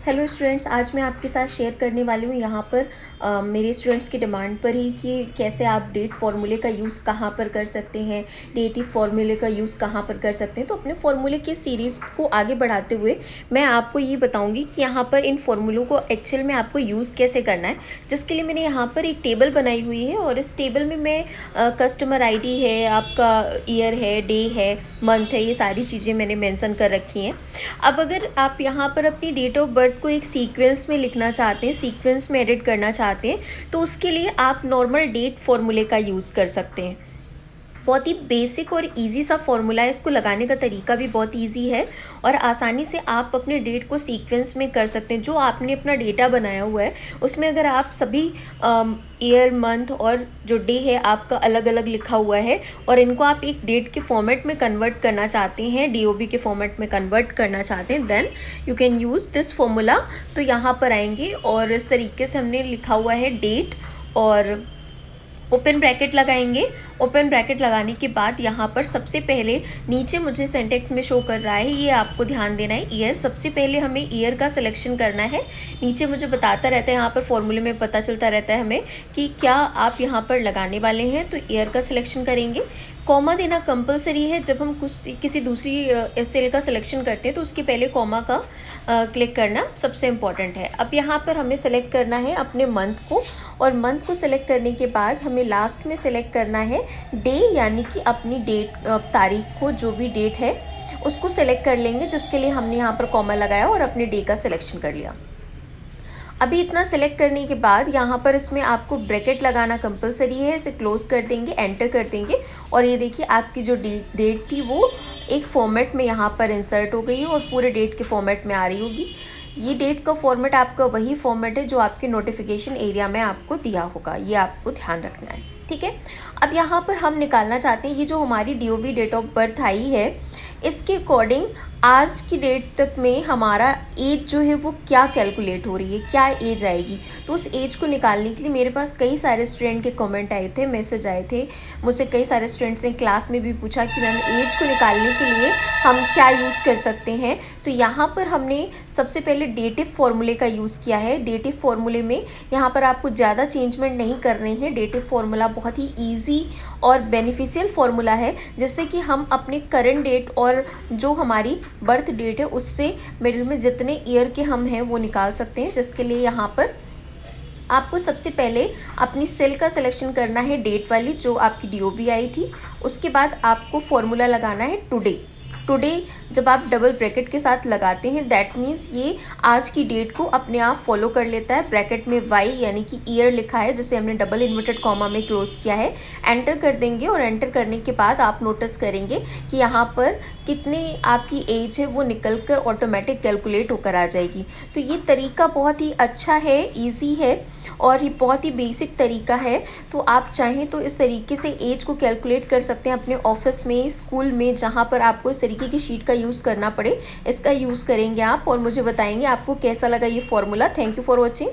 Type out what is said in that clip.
Hello students, आज मैं आपके साथ शेयर करने वाली हूँ यहाँ पर मेरे स्टूडेंट्स की डिमांड पर ही कि कैसे आप डेट फार्मूले का यूज़ कहाँ पर कर सकते हैं, डेटिव फार्मूले का यूज़ कहाँ पर कर सकते हैं। तो अपने फार्मूले की सीरीज़ को आगे बढ़ाते हुए मैं आपको ये बताऊँगी कि यहाँ पर इन फार्मूलों को एक्चुअल में आपको यूज़ कैसे करना है, जिसके लिए मैंने यहाँ पर एक टेबल बनाई हुई है और इस टेबल में मैं कस्टमर ID है, आपका ईयर है, डे है, मंथ है, ये सारी चीज़ें मैंने मेंशन कर रखी हैं। अब अगर आप यहाँ पर अपनी डेट ऑफ बर्थ को एक सीक्वेंस में लिखना चाहते हैं, सीक्वेंस में एडिट करना चाहते हैं, तो उसके लिए आप नॉर्मल डेट फॉर्मूले का यूज़ कर सकते हैं। बहुत ही बेसिक और इजी सा फॉर्मूला है, इसको लगाने का तरीका भी बहुत इजी है और आसानी से आप अपने डेट को सीक्वेंस में कर सकते हैं। जो आपने अपना डेटा बनाया हुआ है उसमें अगर आप सभी ईयर, मंथ और जो डे है आपका अलग अलग लिखा हुआ है और इनको आप एक डेट के फॉर्मेट में कन्वर्ट करना चाहते हैं, DOB के फॉर्मेट में कन्वर्ट करना चाहते हैं, then you can use this formula. तो यहाँ पर आएंगे और इस तरीके से हमने लिखा हुआ है डेट और ओपन ब्रैकेट लगाएंगे। ओपन ब्रैकेट लगाने के बाद यहाँ पर सबसे पहले नीचे मुझे सिंटेक्स में शो कर रहा है, ये आपको ध्यान देना है, ईयर। सबसे पहले हमें ईयर का सिलेक्शन करना है। नीचे मुझे बताता रहता है, यहाँ पर फॉर्मूले में पता चलता रहता है हमें कि क्या आप यहाँ पर लगाने वाले हैं। तो ईयर का सिलेक्शन करेंगे। कॉमा देना कंपलसरी है। जब हम किसी दूसरी सेल का सिलेक्शन करते हैं तो उसके पहले कॉमा का क्लिक करना सबसे इम्पॉर्टेंट है। अब यहाँ पर हमें सेलेक्ट करना है अपने मंथ को और मंथ को सिलेक्ट करने के बाद हमें लास्ट में सिलेक्ट करना है डे, यानी कि अपनी डेट, तारीख को, जो भी डेट है उसको सिलेक्ट कर लेंगे, जिसके लिए हमने यहाँ पर कॉमा लगाया और अपने डे का सिलेक्शन कर लिया। अभी इतना सेलेक्ट करने के बाद यहाँ पर इसमें आपको ब्रैकेट लगाना कंपलसरी है। इसे क्लोज कर देंगे, एंटर कर देंगे और ये देखिए आपकी जो डेट थी वो एक फॉर्मेट में यहाँ पर इंसर्ट हो गई है और पूरे डेट के फॉर्मेट में आ रही होगी। ये डेट का फॉर्मेट आपका वही फॉर्मेट है जो आपके नोटिफिकेशन एरिया में आपको दिया होगा, ये आपको ध्यान रखना है, ठीक है। अब यहाँ पर हम निकालना चाहते हैं ये जो हमारी DOB, डेट ऑफ बर्थ आई है, इसके अकॉर्डिंग आज की डेट तक में हमारा एज जो है वो क्या कैलकुलेट हो रही है, क्या एज आएगी। तो उस एज को निकालने के लिए मेरे पास कई सारे स्टूडेंट के कमेंट आए थे, मैसेज आए थे, मुझसे कई सारे स्टूडेंट्स ने क्लास में भी पूछा कि मैम एज को निकालने के लिए हम क्या यूज़ कर सकते हैं। तो यहाँ पर हमने सबसे पहले डेटिव फार्मूले का यूज़ किया है। डेटिव फार्मूले में यहाँ पर आपको ज़्यादा चेंजमेंट नहीं करने हैं। डेटिव फार्मूला बहुत ही ईजी और बेनिफिशियल फार्मूला है, जिससे कि हम अपने करंट डेट और जो हमारी बर्थ डेट है उससे मिडिल में जितने ईयर के हम हैं वो निकाल सकते हैं। जिसके लिए यहाँ पर आपको सबसे पहले अपनी सेल का सिलेक्शन करना है, डेट वाली जो आपकी DOB आई थी। उसके बाद आपको फॉर्मूला लगाना है टुडे। टुडे जब आप डबल ब्रैकेट के साथ लगाते हैं दैट मीन्स ये आज की डेट को अपने आप फॉलो कर लेता है। ब्रैकेट में Y यानी कि ईयर लिखा है, जिसे हमने डबल इन्वर्टेड कॉमा में क्लोज किया है। एंटर कर देंगे और एंटर करने के बाद आप नोटिस करेंगे कि यहाँ पर कितनी आपकी एज है वो निकल कर ऑटोमेटिक कैलकुलेट होकर आ जाएगी। तो ये तरीका बहुत ही अच्छा है, ईजी है और ये बहुत ही बेसिक तरीका है। तो आप चाहें तो इस तरीके से एज को कैलकुलेट कर सकते हैं अपने ऑफिस में, स्कूल में, जहाँ पर आपको इस तरीके की शीट का यूज़ करना पड़े। इसका यूज़ करेंगे आप और मुझे बताएंगे आपको कैसा लगा ये formula. Thank you for watching.